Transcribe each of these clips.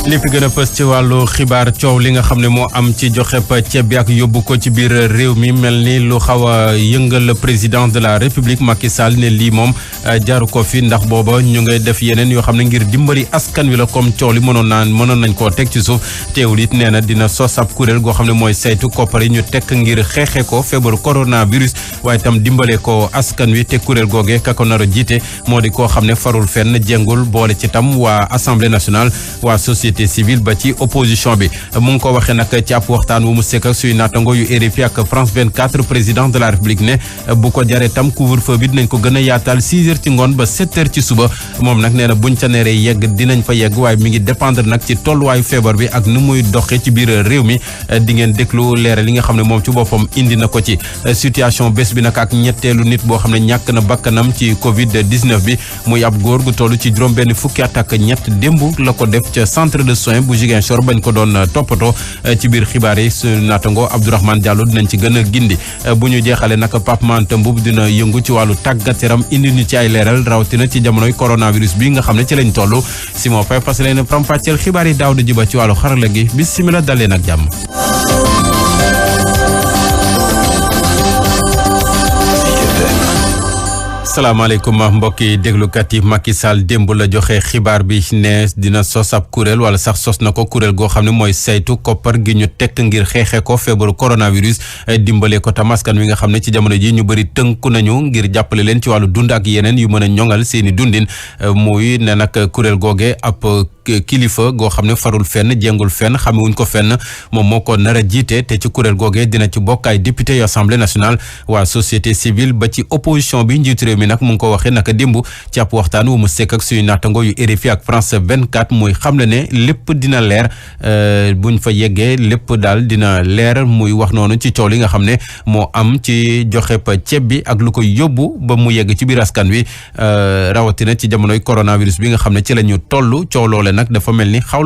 li fi gën a fës ci wàllu xibaar coow li nga xam ne moo am ci joxeb ceeb bi ak yóbbu ko ci biir réew mi mel ni lu xaw a yëngal président de la république Macky Sall ne lii moom jaru ko fi ndax booba ñu ngay def yeneen yoo xam ne ngir dimbali askan wi la comme coow li mënoon nañ koo teg ci suuf teewul it nee na dina sos ab kuréel goo xam ne mooy saytu koppar yi ñu tekk ngir xeexe ko feebaru coronavirus waaye itam dimbale ko askan wi te kuréel googee ka ko nar a jiite moo di koo xam ne farul fenn jéngul boole ci tam waa assemblée nationale waa société civile ba ci opposition bi mu ngi ko waxee nag ci ab waxtaan wu mu sekk ak suy naatango yu RFI ak France 24 président de la république ne bu ko jaree tam couvre-feu bi dinañ ko gën a yaatal 6 heures ci ngoon ba 7 heures ci suba moom nag nee na buñ ca neeree yegg dinañ fa yegg waaye mi ngi dépendre nag ci tolluwaayu feebar bi ak nu muy doxee ci biir réew mi di ngeen déglu leeral li nga xam ne moom ci boppam indi na ko ci situation bés bi nag ak ñetteelu nit boo xam ne ñàkk na bakkanam ci Covid 19 bi muy ab góor gu toll ci juróom-benn fukki at ak ñett démb la ko def ca centre de soins bu Ziguinchor bañ ko doon toppatoo ci biir xibaar yi su naatango Abdourahmane Diallo dinañ ci gën a gindi bu ñu jeexalee nag Pape Mante Mboup dina yëngu ci wàllu tàggat yaram indi ñu ci ay leeral rawatina ci jamonoy coronavirus bi nga xam ne ci lañ toll Simon Faye parce que leen faram-fàcceel xibaar yi daaw di jiba ci wàllu xarala gi bismillah daleen ak jàmm. salaamaaleykum mbokki déglukat yi Macky Sall démb la joxe xibaar bi ne dina sos ab kuréel wala sax sos na ko kuréel goo xam ne mooy saytu koppar gi ñu tekk ngir xeexe ko feebaru coronavirus dimbale ko tam askan wi nga xam ne ci jamono ji ñu bëri tënku nañu ngir jàppale leen ci wàllu dund ak yeneen yu mën a ñoŋal seeni dundin muy ne nag kuréel googe ab kilifa goo xam ne farul fenn jéngul fenn xamewuñ ko fenn moom moo ko nar a jiite te ci kuréel googe dina ci bokk ay député yu assemblée nationale waa société civile ba ci opposition bi njiitu réew mi nag mu ngi ko waxee naka démb ci ab waxtaan wu mu sekk ak suñu naatango yu RFI ak France 24 muy xamle ne lépp dina leer buñ fa yeggee lépp daal dina leer muy wax noonu ci coow li nga xam ne moo am ci joxe ceeb bi ak lu koy yóbbu ba mu yegg ci biir askan wi rawatina ci jamonoy coronavirus bi nga xam ne ci la ñu toll coow loole nag dafa mel ni xaw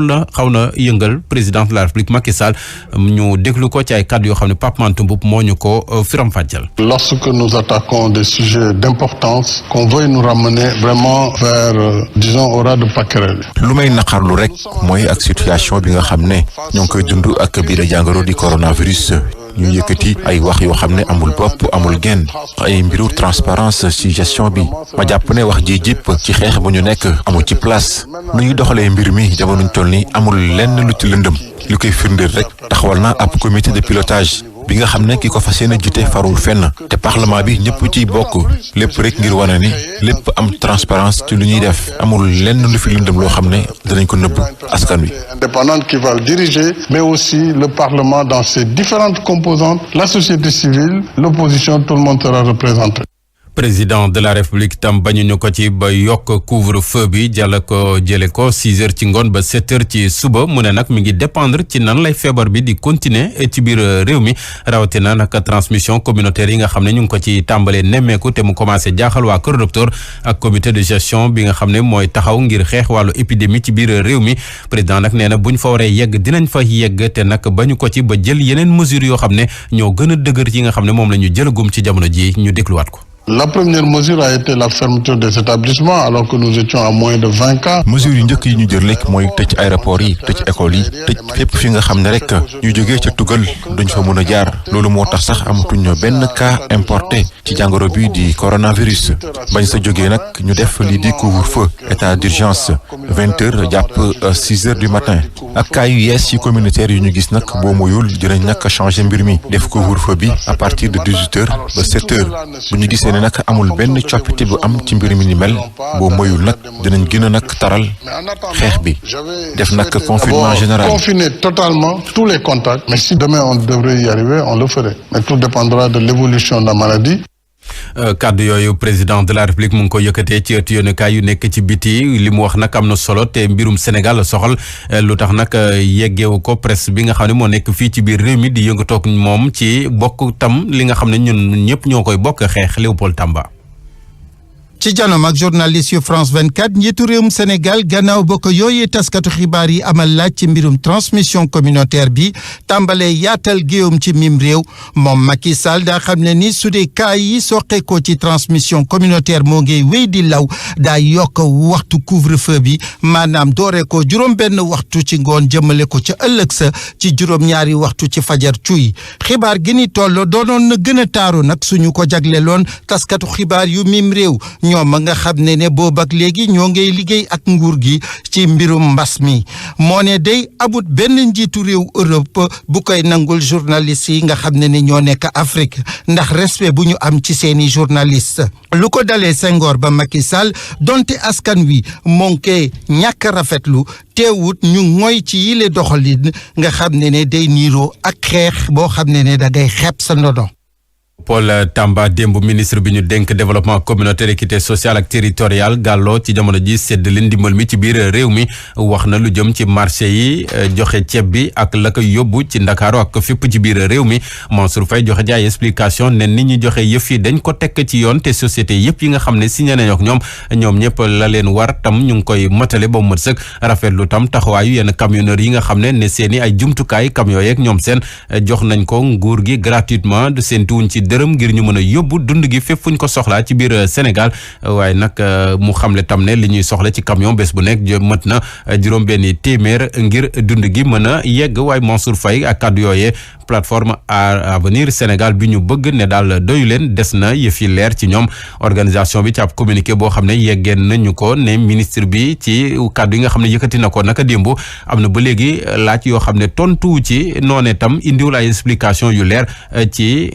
na yëngal président de la République Macky Sall ñu déglu ko ci ay kàddu yoo xam ne Pape Mante Mboup moo ñu ko firam-fàcceel. Lorsque nous attaquons des sujets d'importance, qu'on veuille nous ramener vraiment vers disons au ras de pâquerelle. lu may naqarlu rek mooy ak situation bi nga xam ne ñoo ngi koy dund ak biir jàngoro di coronavirus. ñu yëkkati ay wax yoo xam ne amul bopp amul genn ay mbiru transparence ci gestion bi ma jàpp ne wax ji jip ci xeex bu ñu nekk amul ci place nu ñuy doxalee mbir mi jamono ñu toll ni amul lenn lu ci lëndëm li koy firndeel rek taxawal na ab comité de pilotage bi nga xam ne ki ko fas yéene jiite farul fenn te parlement bi ñëpp ciy bokk lépp rek ngir wane ni lépp am transparence ci lu ñuy def amul lenn lu fi lëndëm loo xam ne danañ ko nëbb askan wi. Indépendante qui va le diriger, mais aussi le parlement dans ses différentes composantes, la société civile, l'opposition, tout le monde sera représenté. président de la république tam bañuñu ko ci ba yokk couvre-feu bi jële ko 6 heures ci ngoon ba 7 heures ci suba mu ne nag mi ngi dépendre ci nan lay feebar bi di continuer ci biir réew mi rawatina nag transmission communautaire yi nga xam ne ñu ngi ko ci tàmbalee nemmeeku te mu commencé jaaxal waa Kër Docteur ak comité de gestion bi nga xam ne mooy taxaw ngir xeex wàllu épidémie ci biir réew mi président nag nee na buñ fa waree yegg dinañ fa yegg te nag bañu ko ci ba jël yeneen mesures yoo xam ne ñoo gën a dëgër yi nga xam ne moom la ñu jëlagum ci jamono ji ñu dégluwaat ko. La première mesure a été la fermeture des établissements alors que nous étions à moins de 20 cas. mesures yu njëkk yi ñu jël rek mooy tëj aéroport yi tëj école yi tëj fépp fi nga xam ne rek ñu jógee ca tugal duñ fa mën a jaar loolu moo tax sax amatuñ benn cas importé ci jàngoro bi di coronavirus bañ sa jógee nag ñu def lii di couvre-feu état d'urgence 20 heures jàpp 6 heures du matin ak cas yu yees yi communautaire yu ñu gis nag boo moyul dinañ nag changer mbir mi def couvre-feu bi à partir de 18 heures ba 7 heures bu ñu gisee nag amul benn coppite bu am ci mbir mi ni mel boo moyul nag dinañ gën a nag taral xeex bi def nag confinement général. Confiner totalement tous les contacts mais si demain on devrait y arriver on le ferait mais tout dépendra de l'évolution de la maladie. kaddu yooyu président de la république mu ngi ko yëkkatee ci ëtt yónnekaay yu nekk ci biti li mu wax nag am na solo te mbirum Sénégal la soxal lu tax nag yeggeewu ko presse bi nga xam ne moo nekk fii ci biir réew mi di yëngatoog moom ci bokk tam li nga xam ne ñun ñëpp ñoo koy bokk xeex Léopold Tamba. ci janoom ak journaliste yu France 24 njiitu réewum Sénégal gannaaw ba ko yooyee taskatu xibaar yi amal laaj ci mbirum transmission communautaire bi tàmbalee yaatal géewum ci mim réew moom Macky Sall daa xam ne ni su dee cas yi soqeekoo ci transmission communautaire moo ngi wéy di law daa yokk waxtu couvre-feu bi maanaam doore ko juróom-benn waxtu ci ngoon jëmale ko ca ëllëg sa ci juróom-ñaari waxtu ci fajar cuy xibaar gi ni toll doonoon na gën a taaru nag suñu ko jagleloon taskatu xibaar yu mim réew ñoom nga xam ne boobu ak léegi ñoo ngay liggéey ak nguur gi ci mbirum mbas mi moo ne day amut benn njiitu réew Europe bu koy nangul journaliste yi nga xam ne ñoo nekk Afrique ndax respect bu ñu am ci seeni journaliste lu ko dalee Senghor ba Macky Sall donte askan wi moo ngi koy ñàkk rafetlu teewut ñu ngoy ci yile doxalin nga xam ne day niiroo ak xeex boo xam ne da ngay xeeb sa ndono. Paul Tamba démb ministre bi ñu dénk développement communautaire équité sociale ak territoriale gàlloo ci jamono ji séddale ndimbal mi ci biir réew mi wax na lu jëm ci marché yi joxe ceeb bi ak la koy yóbbu ci Ndakaaru ak fépp ci biir réew mi Mansour Faye joxe ci ay explication ne nit ñi joxe yëf yi dañ ko tekk ci yoon te société yëpp yi nga xam ne signé nañu ak ñoom ñëpp la leen war tam ñu ngi koy matale ba mu mët sëkk rafetlu tam taxawaayu yenn camionneurs yi nga xam ne seeni ay jumtukaay camions yeeg ñoom seen jox nañ ko nguur gi gratuitement de seen tuuñ ci dërëm ngir ñu mën a yóbbu dund gi fépp fu ñu ko soxlaa ci biir Sénégal waaye nag mu xamle tam ne li ñuy soxla ci camion bés bu nekk mët na juróom-benni téeméer ngir dund gi mën a yegg waaye Mansour Faye ak kàddu yooyee plateforme Avenir Sénégal bi ñu bëgg ne daal doyu leen des na yëf yi leer ci ñoom organisation bi ci ab communiqué boo xam ne yeggeen nañu ko ne ministre bi ci kàddu yi nga xam ne yëkkati na ko naka démb am na ba léegi laaj yoo xam ne tontu ci noone tam indiwul ay explication yu leer ci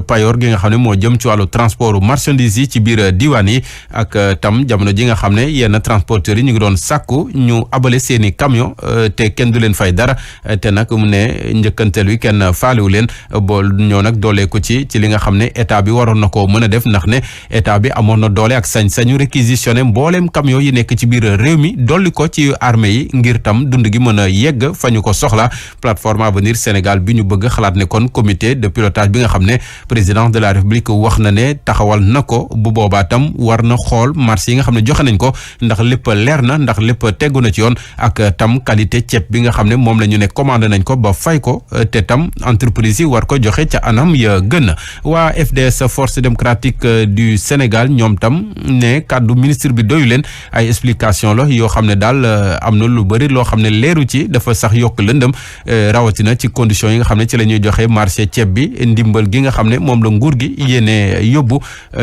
payoor gi nga xam ne moo jëm ci wàllu transport marchandise yi ci biir diwaan yi ak tam jamono ji nga xam ne yenn transporteurs yi ñu ngi doon sàkku ñu abale seeni camion te kenn du leen fay dara te nag mu ne njëkkanteel wi kenn faalewu leen bool ñoo nag doolee ko ci li nga xam ne état bi waroon na ko mën a def ndax ne état bi amoon na doole ak sañ-sañu réquisitionné mbooleem camion yi nekk ci biir réew mi dolli ko ci armée yi ngir tam dund gi mën a yegg fa ñu ko soxla plateforme Avenir Sénégal bi ñu bëgg xalaat ne kon comité de pilotage bi nga xam ne président de la république wax na ne taxawal na ko bu boobaa tam war na xool marché yi nga xam ne joxe nañ ko ndax lépp leer na ndax lépp teggu na ci yoon ak tam qualité ceeb bi nga xam ne moom la ñu ne commandé nañ ko ba fay ko te tam entreprise yi war ko joxe ca anam ya gën waa FDS force démocratique du Sénégal ñoom tam ne kàddu ministre bi doyu leen ay explication la yoo xam ne daal am na lu bëri loo xam ne leeru ci dafa sax yokk lëndëm rawatina ci conditions yi nga xam ne ci la ñuy joxe marché ceeb bi ndimbal gi nga xam ne moom la nguur gi yéene yóbbu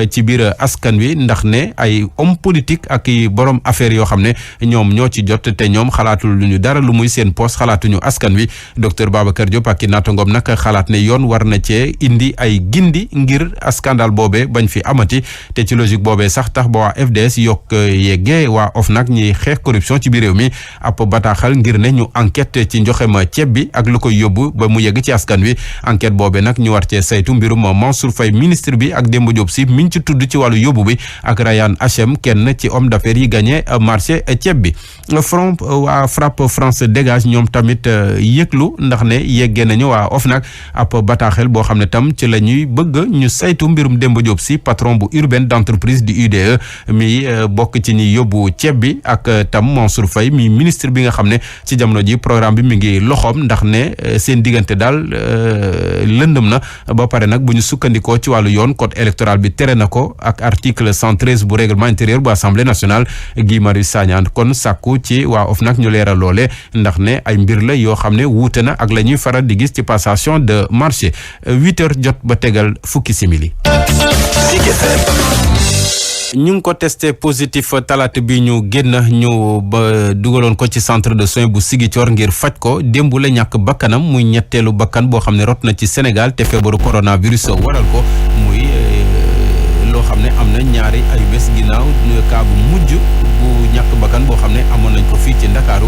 ci biir askan wi ndax ne ay homme politique ak i borom affaire yoo xam ne ñoom ñoo ci jot te ñoom xalaatul lu ñu dara lu muy seen poste xalaatuñu askan wi docteur Babacar Diop ak i naattangoom nag xalaat ne yoon war na cee indi ay gindi ngir scandale boobee bañ fi amati te ci logique boobee sax tax ba waa FDS yokk yeggee waa OFNAC ñiy xeex corruption ci biir réew mi ab bataaxal ngir ne ñu enquête ci njoxem ceeb bi ak lu koy yóbbu ba mu yegg ci askan wi enquête boobee nag ñu war cee saytu mbirum Mansour Faye ministre bi ak Demba Diop si miñ ci tudd ci wàllu yóbbu bi ak Rayane Hachem kenn ci homme d'affaires yi gagné marché ceeb bi front waa FRAPP France dégage ñoom tamit yëglu ndax ne yeggee nañu waa OFNAC ab bataaxel boo xam ne tam ci la ñuy bëgg ñu saytu mbirum Demba Diop si patron bu urbaine d'entreprise du UDE mi bokk ci ñi yóbbu ceeb bi ak tam Mansour Faye mi ministre bi nga xam ne ci jamono ji programme bi mi ngi loxoom ndax ne seen diggante daal lëndëm na ba pare nag bu ñu sukkandikoo ci wàllu yoon code électoral bi tere na ko ak article 113 bu règlement intérieur bu assemblée nationale Guy Marius Sagna kon sàkku ci waa OFNAC ñu leeral loole ndax ne ay mbir la yoo xam ne wuute na ak la ñuy faral di gis ci passation de marché 8h jot ba tegal fukki simili. ñu ngi ko testé positif talaata bi ñu génn ñu ba dugaloon ko ci centre de soins bu Ziguinchor ngir faj ko démb la ñàkk bakkanam muy ñetteelu bakkan boo xam ne rot na ci Sénégal te feebaru coronavirus waral ko muy loo xam ne am na ñaari ay bés ginnaaw cas bu mujj bu ñàkk bakkan boo xam ne amoon nañ ko fii ci Ndakaaru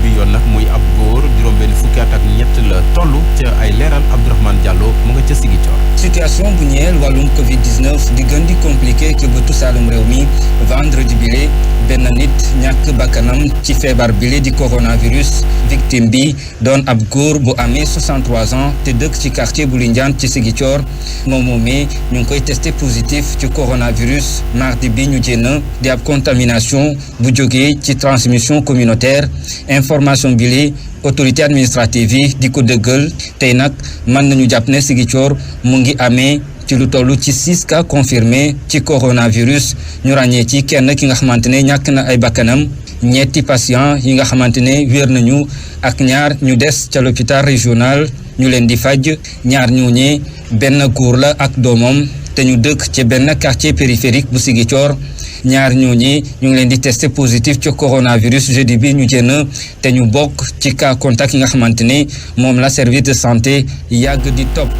bi yoon nag muy ab góor juróom-benn fukki at ak ñett la toll ca ay leeral Abdourahmane Diallo mu nga ca Ziguinchor. situation bu ñeel wàllum Covid-19 di gën di compliqué ke bëtu Saalum réew mi vendredi bile benn nit ñàkk bakkanam ci feebar bile di coronavirus victime bi doon ab góor bu amee 63 ans te dëkk ci quartier bu Lindiane ci Ziguinchor moom moomee ñu ngi koy testé positif ci coronavirus mardi bi ñu jénn di ab contamination bu jógee ci transmission communautaire information bile autorité administrative yi di ko dëggal tey nag mën nañu jàpp ne Ziguinchor mu ngi amee ci lu toll ci 6 cas confirmés ci coronavirus ñu ràññee ci kenn ki nga xamante ne ñàkk na ay bakkanam ñetti patient yi nga xamante ne wér nañu ak ñaar ñu des ca l'hôpital régional ñu leen di faj ñaar ñooñee benn góor la ak doomam te ñu dëkk ci benn quartier périphérique bu Ziguinchor ñaar ñooñi ñu ngi leen di testé positif ci coronavirus jeudi bi ñu jénn te ñu bokk ci cas contact yi nga xamante ne moom la service de santé yàgg di topp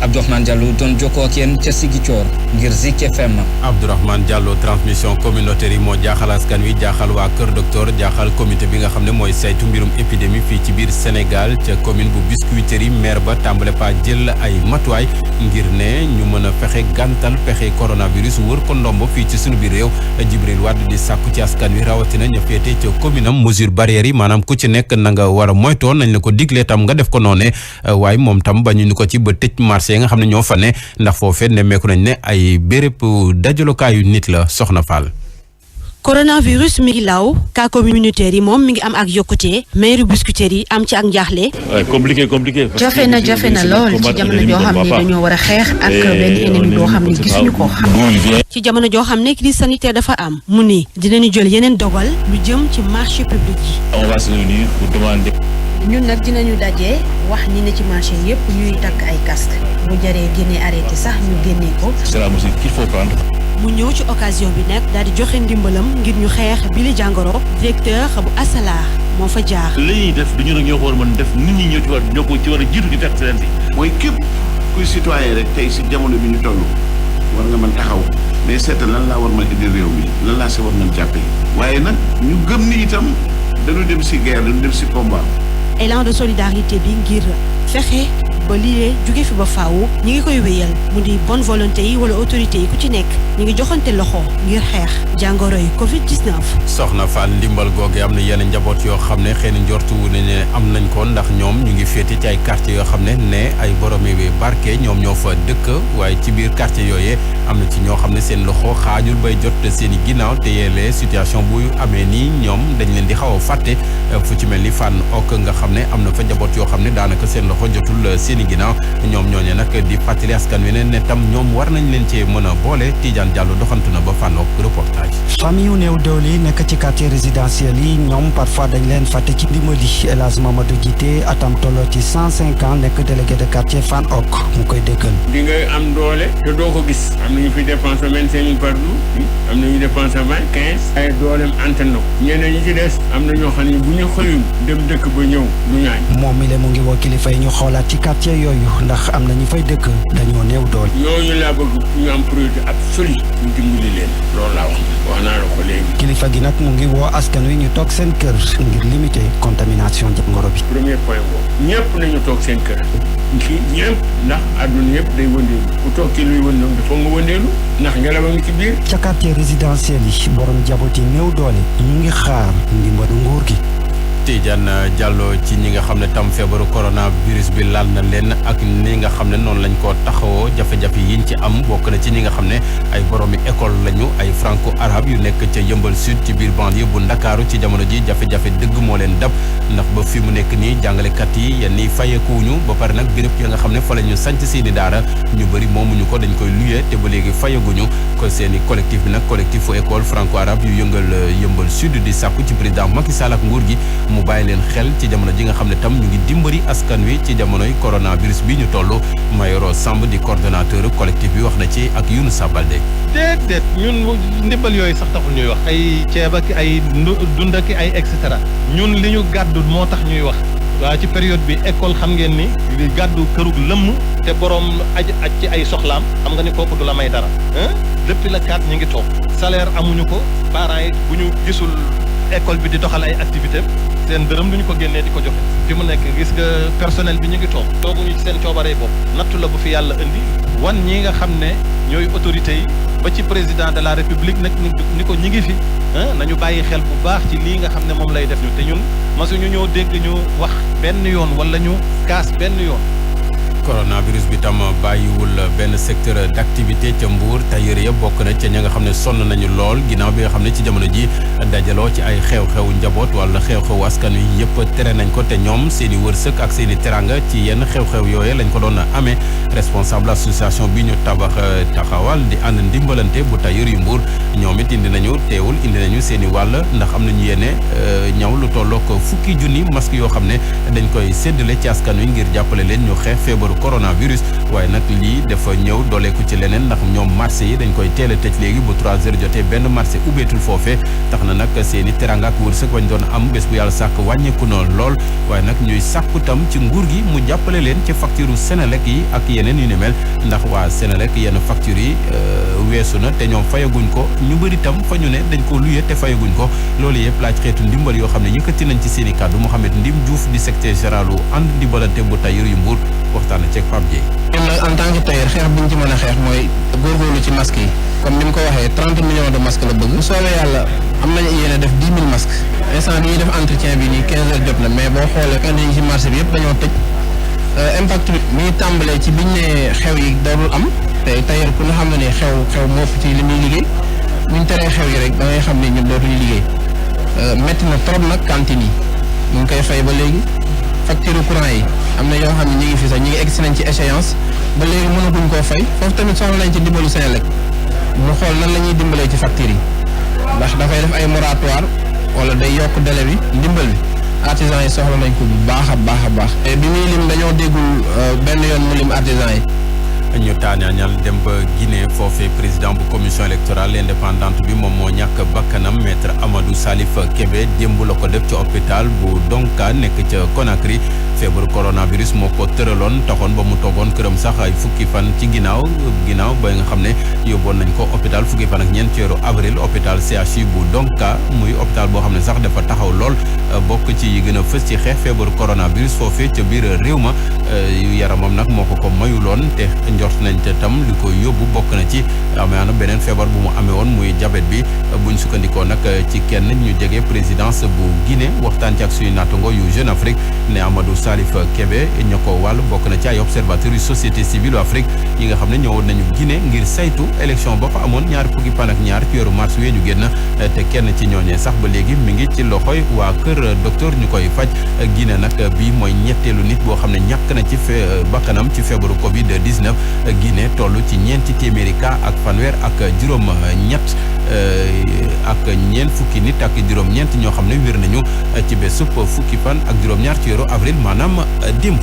Abdourahmane Diallo doon jokkoo ak yéen ca Ziguinchor ngir Zik FM. Abdourahmane Diallo transmission communautaire yi moo jaaxal askan wi jaaxal waa Kër Docteur jaaxal comité bi nga xam ne mooy saytu mbirum épidémie fii ci biir Sénégal ca commune bu Biscuiterie maire ba tàmbale pa jël ay matuwaay ngir ne ñu mën a fexe gàntal pexe coronavirus wër ko ndombo fii ci sunu biir réew Djibril Wade di sàkku ci askan wi rawatina ñu féete ca commune am mesure barrière yi maanaam ku ci nekk na nga war a moytoo nañ la ko diglee tam nga def ko noone waaye moom tam bañuñu ko ci ba tëj marché nga xam ne ñoo fa ne ndax foofee nemmeeku nañ ne ay béréb dajalukaayu nit la soxna Fall. coronavirus mi ngi law cas communautaire yi moom mi ngi am ak yokkute maire Biscuiterie yi am ci ak njaaxle. compliqué. jafe na lool ci jamono joo xam ne dañoo war a xeex ak benn ennemi boo xam ne gisuñu ko. ci jamono joo xam ne crise sanitaire dafa am mu ni dinañu jël yeneen dogal lu jëm ci marché public yi. on va se réunir pour demander. ñun nag dinañu daje wax ñi ne ci marché yépp ñuy takk ay casque bu jaree génne arrêté sax ñu génnee ko. c'est la mesure qu'il faut prendre. mu ñëw ci occasion bi nag daal di joxe ndimbalam ngir ñu xeex bi li jàngoro directeur bu Asalaar moo fa jaar. li ñuy def du ñu rek ñoo ko war a mën def nit ñi ñoo ko ci war a jiitu di fekk leen si. mooy képp kuy citoyen rek tey si jamono bi ñu toll war nga mën taxaw mais seetal lan laa war mën indi réew mi lan laa si war mën jàppee waaye nag ñu gëm ni itam dañu dem si guerre dañu dem si combat. élan de solidarité bi ngir fexe ba lii jóge fi ba faaw ñi ngi koy wéyal mu di bonne volonté yi wala autorité yi ku ci nekk ñi ngi joxante loxo ngir xeex jàngoro yi Covid-19. soxna Fall ndimbal googu am na yenn njaboot yoo xam ne xëy na njortu wu ne am nañ ko ndax ñoom ñu ngi féete ci ay quartier yoo xam ne ay boromi barke ñoom ñoo fa dëkk waaye ci biir quartier yooyee am na ci ñoo xam ne seen loxo xaajul bay jot seen i ginnaaw te yeelee situation bu amee nii ñoom dañ leen di xaw a fàtte fu ci mel ni Fann ok nga xam ne am na fa njaboot yoo xam ne daanaka seen loxo jotul seen i ginnaaw ñoom ñooñe nag di fàttali askan wi ne tam ñoom war nañ leen cee mën a boole Tidiane Diallo doxantu na ba Fann ok reportage. famille yu néew doole yi nekk ci quartier résidentiel yi ñoom parfois dañ leen fàtte ci ndimbali El Hadj Mamadou Djité atam tolloo ci 105 ans nekk délégué de quartier Fann ok mu koy déggal. di nga am doole te doo ko gis am nañu fi dépense 25 000 par jour am nañu dépense 20 15 ay dooleem antan na ko ñeneen ñi ci des am na ñoo xam ne bu ñu xëyul dem dëkk ba ñëw du ñaañ. moom mi le mu ngi woo kilifa yi ñu xoolaat ci quartier yooyu ndax am na ñu fay dëkk dañoo néew doole. ñooñu laa bëgg ñu am priorité absolue ñu dimbali leen loolu laa wax naa la ko léegi. kilifa gi nag mu ngi woo askan wi ñu toog seen kër ngir limiter contamination jàngoro bi. premier point boobu ñëpp nañu toog seen kër ñëpp ndax àdduna yëpp day wëndeelu ku toog ci luy wëndeelu dafa nga wëndeelu ndax ngelaw a ngi ci biir. ca quartier résidentiel yi borom jaboot yi néew doole ñu ngi xaar ndimbalu nguur gi. Tidiane Diallo ci ñi nga xam ne tam feebaru coronavirus bi laal na leen ak ni nga xam ne noonu lañ ko taxawoo jafe-jafe yiñ ci am bokk na ci ñi nga xam ne ay boroomi école lañu ay franco arabe yu nekk ca Yëmbal Sud ci biir banlieue bu Ndakaaru ci jamono ji jafe-jafe dëgg moo leen dab ndax ba fi mu nekk nii jàngalekat yi yenn yi fayeekuwuñu ba pare nag béréb ya nga xam ne fa la ñu sanc seeni daara ñu bëri moomuñu ko dañ koy luyee te ba léegi fayeguñu ko seeni collectif bi nag collectif fu école franco arabe yu yëngal Yëmbal Sud di sàkku ci président Macky Sall ak nguur gi mu bàyyi leen xel ci jamono ji nga xam ne tam ñu ngi dimbali askan wi ci jamonoy coronavirus bi ñu toll Mayoro Samb di coordonnateur collectif bi wax na ci ak Younoussa Baldé. déedéet ñun ndimbal yooyu sax taxul ñuy wax ay ceeb ak ay dund ak ay et cetera ñun li ñu gàddu moo tax ñuy wax waa ci période bi école xam ngeen ni li gàddu kërug lëmm te borom aj ci ay soxlaam xam nga ni kooku du la may dara depuis le 4 ñu ngi toog salaire amuñu ko parents yi bu ñu gisul école bi di doxal ay activité seen dërëm duñu ko génnee di ko joxe fi mu nekk gis nga personnel bi ñu ngi toog tooguñu ci seen coobaree bopp nattu la bu fi yàlla indi wan ñi nga xam ne ñooy autorités yi ba ci président de la république nag ni ko ñi ngi fi nañu bàyyi xel bu baax ci lii nga xam ne moom lay def ñu te ñun masuñu ñoo dégg ñu wax benn yoon wala ñu kaas benn yoon. coronavirus bi tam bàyyiwul benn secteur d'activité ca Mbour tailleur ya bokk na ca ña nga xam ne sonn nañu lool ginnaaw bi nga xam ne ci jamono ji dajaloo ci ay xew-xew njaboot wala xew-xew askan wi yëpp tere nañ ko te ñoom seen i wërsëg ak seen i teranga ci yenn xew-xew yooye lañ ko doon amee responsable association bi ñu taxawal di ànd ndimbalante bu tailleur yu Mbour ñoom it indi nañu seen i wàll ndax am nañu yéene ñaw lu tollook 10 000 masque yoo xam ne dañ koy séddale ci askan wi ngir jàppale leen ñu xeex feebaru coronavirus waaye nag lii dafa ñëw dooleeku ci leneen ndax ñoom marché yi dañ koy teel a tëj léegi bu 3 heures jotee benn marché ubbeetul foofee tax na nag seen i teranga ak wërsëg wañ doon am bés bu yàlla sàkk wàññeeku na lool waaye nag ñuy sàkku tam ci nguur gi mu jàppale leen ci facture Senelec yi ak yeneen yu ni mel ndax waa Senelec yenn facture yi weesu na te ñoom fayaguñ ko ñu bëri tam fa ñu ne dañ ko luye te fayaguñ ko loolu yëpp laaj xeetu ndimbal yoo xam ne yëkkati nañ ci seen i kàddu Mouhamed Ndim Diouf di secrétaire général ànd ndimbalante bu tailleur yu Mbour waxtaan ceeg Pape Dieye. ñun nag en tant que tailleur xeex bi ñu ci mën a xeex mooy góorgóorlu ci masques yi comme ni mu ko waxee 30 millions de masques la bëgg. bu soobee yàlla am nañu yéene def 10 000 masques instant bi ñuy def entretien bi nii 15 heures jot na mais boo xoolee kan yi ci marché bi yëpp dañoo tëj impact bi mi ngi tàmbalee ci biñ ne xew yi doonul am te tailleur ku ñu xam ne ni xew moo ëpp ci li muy liggéey buñ teree xew yi rek da ngay xam ne ñun dootuñu liggéey métti na trop nag cantine yi ñu ngi koy fay ba léegi. facture courant yi am na yoo xam ne ñu ngi fi sax ñu ngi egsi nañ ci échéance ba léegi mënaguñ koo fay foofu tamit soxla nañ ci dimbalu Senelec mu xool nan la ñuy dimbalee ci facture yi ndax dafay def ay moratoire wala day yokk délai bi ndimbal bi artisan yi soxla nañ ko bu baax a baax a baax. bi muy lim dañoo déggul benn yoon mu lim artisan yi. ñu taañaañal dem ba Guinée foofee président bu commission électorale indépendante bi moom moo ñàkk bakkanam maître Amadou Salif Kébé démb la ko def ci hôpital bu Donka nekk ca Conakry feebaru coronavirus moo ko tëraloon taxoon ba mu toogoon këram sax ay fukki fan ci ginnaaw ba nga xam ne yóbboon nañ ko hôpital fukki fan ak ñeent ci weeru avril hôpital CHU bu Donka muy hôpital boo xam ne sax dafa taxaw lool bokk ci yi gën a fës ci xeex feebaru coronavirus foofee ca biir réew ma yaramam nag moo ko mayuloon te njort nañ te tam li ko yóbbu bokk na ci amaana beneen feebar bu mu amee woon muy diabète bi buñ sukkandikoo nag ci kenn ñu jege présidence bu Guinée waxtaan ci ak suñu naatango yu Jeune Afrique ne Amadou Salif Kébé ña ko wàll bokk na ci ay observateur yu société civile Afrique yi nga xam ne ñëwoon nañu Guinée ngir saytu élection ba fa amoon ñaar fukki fan ak ñaar ci weeru mars wee ñu génn te kenn ci ñooñee sax ba léegi mi ngi ci loxoy waa kër docteur ñu koy faj Guinée nag bii mooy ñetteelu nit boo xam ne ñàkk na ci bakkanam ci feebaru Covid 19. Guinée toll ci ñeenti téeméeri cas ak fanweer ak juróom-ñett ak ñeent fukki nit ak juróom-ñeent ñoo xam ne wér nañu ci bésub fukki fan ak juróom-ñaar ci weeru avril maanaam démb.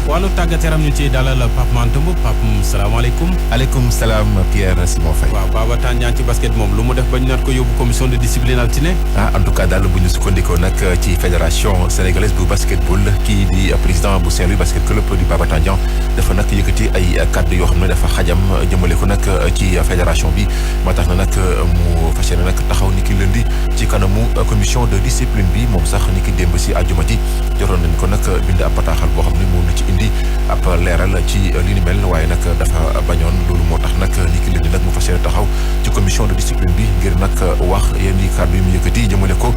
wàllu tàggat yaram ñu ci dalal Pape Mantomb Pape salaamaaleykum. aleykum salaam Pierre Simon Faye. waaw Baba Tandian ci basket moom lu mu def bañ naat ko yóbbu commission de discipline altine. en tout cas daal bu ñu sukkandikoo nag ci fédération sénégalaise bu basketball kii di président bu Saint-Louis basket club di Baba Tandian dafa nag yëkkati ay kàddu yoo xam ne dafa xajam jëmale ko nag ci fédération bi ma tax na nag mu fas yéene nag taxaw ni ki lundi ci kanamu commission de discipline bi moom sax ni ki démb si àjjuma ji jotoon nañ ko nag bind ab bataaxal boo xam ne moom la ci indi ab leeral ci li ni mel waaye nag dafa bañoon loolu moo tax nag ni ki leen di nag mu fas yéene taxaw ci commission de discipline bi ngir nag wax yenn i kàddu yi mu yëkkati jëmale ko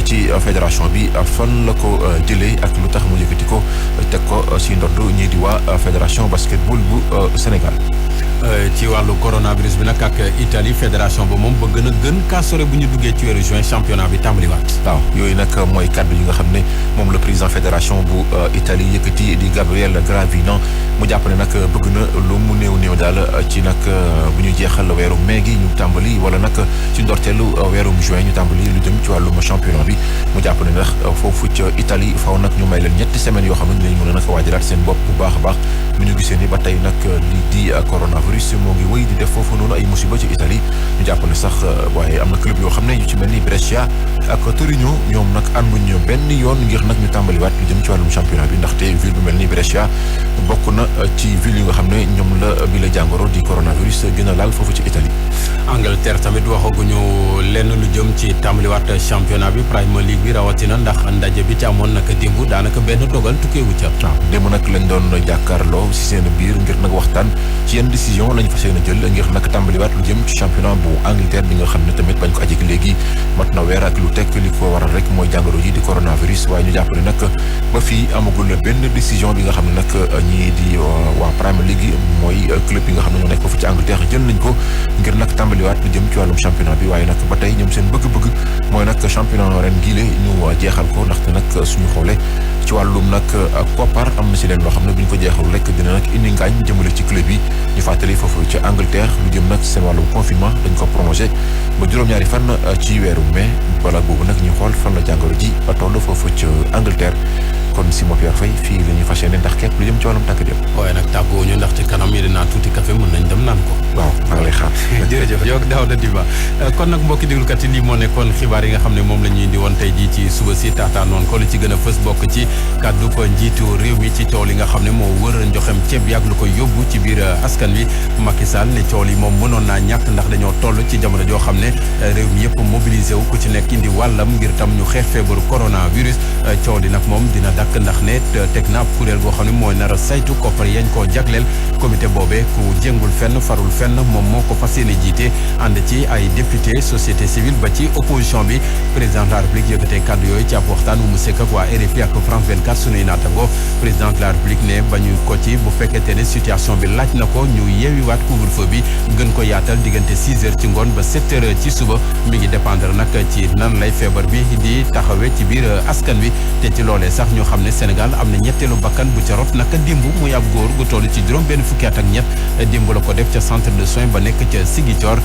ci fédération bi fan la ko jëlee ak lu tax mu yëkkati ko teg ko si ndodd ñii di waa fédération basketball bu Sénégal. ci wàllu coronavirus bi nag ak Italie fédération ba moom bëgg na gën kaa sore bu ñu duggee ci weeru juin championnat bi tàmbaliwaat. waaw yooyu nag mooy kàddu yi nga xam ne moom la président fédération bu Italie yëkkati di Gabriel Gravina mu jàpp ne nag bëgg na lu mu néew daal ci nag bu ñu jeexal weeru mai gi ñu tàmbali wala nag ci ndorteelu weerum juin ñu tàmbali lu jëm ci wàllum championnat bi mu jàpp ne ndax foofu ci Italie faaw nag ñu may leen 7 semaines yoo xam ne dinañ mën a nag waajalaat seen bopp bu baax a baax bu ñu gisee ni ba tey nag di di coronavirus moo ngi wéy di def foofu noonu ay musiba ci Italie ñu jàpp ne sax waaye am na club yoo xam ne yu ci mel ni Brescia ak Torino ñoom nag ànduñ benn yoon ngir nag ñu tàmbaliwaat lu jëm ci wàllum championnat bi ndaxte ville bu mel ni Brescia bokk na ci ville yi nga xam ne ñoom la bi la jàngoro di coronavirus gën a laal foofu ci Italie. Angleterre tamit waxaguñu lenn lu jëm ci tàmbaliwaat championnat bi Premier League bi rawatina ndax ndaje bi ci amoon naka démb daanaka benn dogal tukkeewu ca. waaw démb nag lañ doon jàkkaarloo si seen biir ngir nag waxtaan ci yenn décision lañ fas yéene jël ngir nag tàmbaliwaat lu jëm ci championnat bu Angleterre bi nga xam ne tamit bañ ko ajik léegi mat na weer ak lu tekk li ko waral rek mooy jàngoro ji di coronavirus waaye ñu jàpp ne nag ba fii amagul benn décision bi nga xam ne nag ñii di waa Premier League mooy club yi nga xam ne ñoo nekk foofu ci Angleterre jël nañ ko ngir nag tàmbaliwaat lu jëm ci wàllum championnat bi waaye nag ba tey ñoom seen bëgg-bëgg mooy nag championnat ren giile ñu jeexal ko ndaxte nag suñu xoolee ci wàllum nag koppar am na si leen loo xam ne bu ñu ko jeexal rek dina nag indi ngaañ jëmale ci club yi ñu fàttali foofu ci Angleterre lu jëm nag seen wàllum confinement dañ ko prolongé ba juróom-ñaari fan ci weeru mai balaa boobu nag ñu xool fan la jàngoro ji ba toll foofu ci Angleterre kon Simon Pierre Faye fii la ñuy fas yéene ndax képp lu jëm ci wàllum tàggat yaram. waaye nag tàgguwuñu ndax ci kanam yi dinaa tuuti café mën nañ dem naan ko. waaw maa ngi lay xaar. jërëjëf yow Daouda Diba kon nag mbokki déglukat yi lii moo nekkoon xibaar yi nga xam ne moom la ñuy indi woon tey jii ci suba si taataanoon ko li ci gën a fës bokk ci kàddu ko njiitu réew mi ci coow li nga xam ne moo wër njoxem ceeb yàgg lu ko yóbbu ci biir askan wi Macky Sall ne coow li moom mënoon naa ñàkk ndax dañoo toll ci jamono joo xam ne réew mi yëpp mobilisé wu ku ci nekk indi wàllam ngir tam ñu xeex feebaru coronavirus coow li nag moom dina dakk ndax ne teg na ab kuréel goo xam ne mooy nar a saytu koppar yañ koo jagleel comité boobee ku jéngul fenn farul fenn moom moo ko fas yéene jiite ànd ci ay député société civile ba ci opposition bi président de la république yëkkatee kàddu yooyu ci ab waxtaan mu sekk ak waa RFI ak France 24 sunuy naatago président de la république ne bañu ko ci bu fekkente ne situation bi laaj na ko ñu yeewiwaat couvre-feu bi gën ko yaatal diggante 6 heures ci ngoon ba 7 heures ci suba mi ngi dépendre nag ci nan lay feebar bi di taxawee ci biir askan wi te ci loolee sax ñu xam ne Sénégal am na ñetteelu bakkan bu ca rot naka démb muy ab góor gu toll ci juróom benn fukki at ak ñett démb la ko def ca centre de soins ba nekk ca Ziguinchor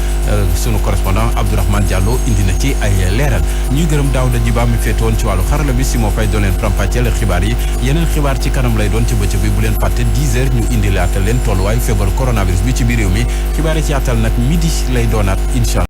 sunu correspondant Abdourahmane Diallo indi na ci ay leeral ñuy gërëm Daouda Diba mi féetoon ci wàllu xarala bi si moo fay doon leen faram-fàcceel xibaar yi yeneen xibaar ci kanam lay doon ci bëccëg bi bu leen fàtte 10 heures ñu indi laatal leen tolluwaayu feebaru coronavirus bi ci biir réew mi xibaar yi ci yaatal nag midi lay doonaat incha allah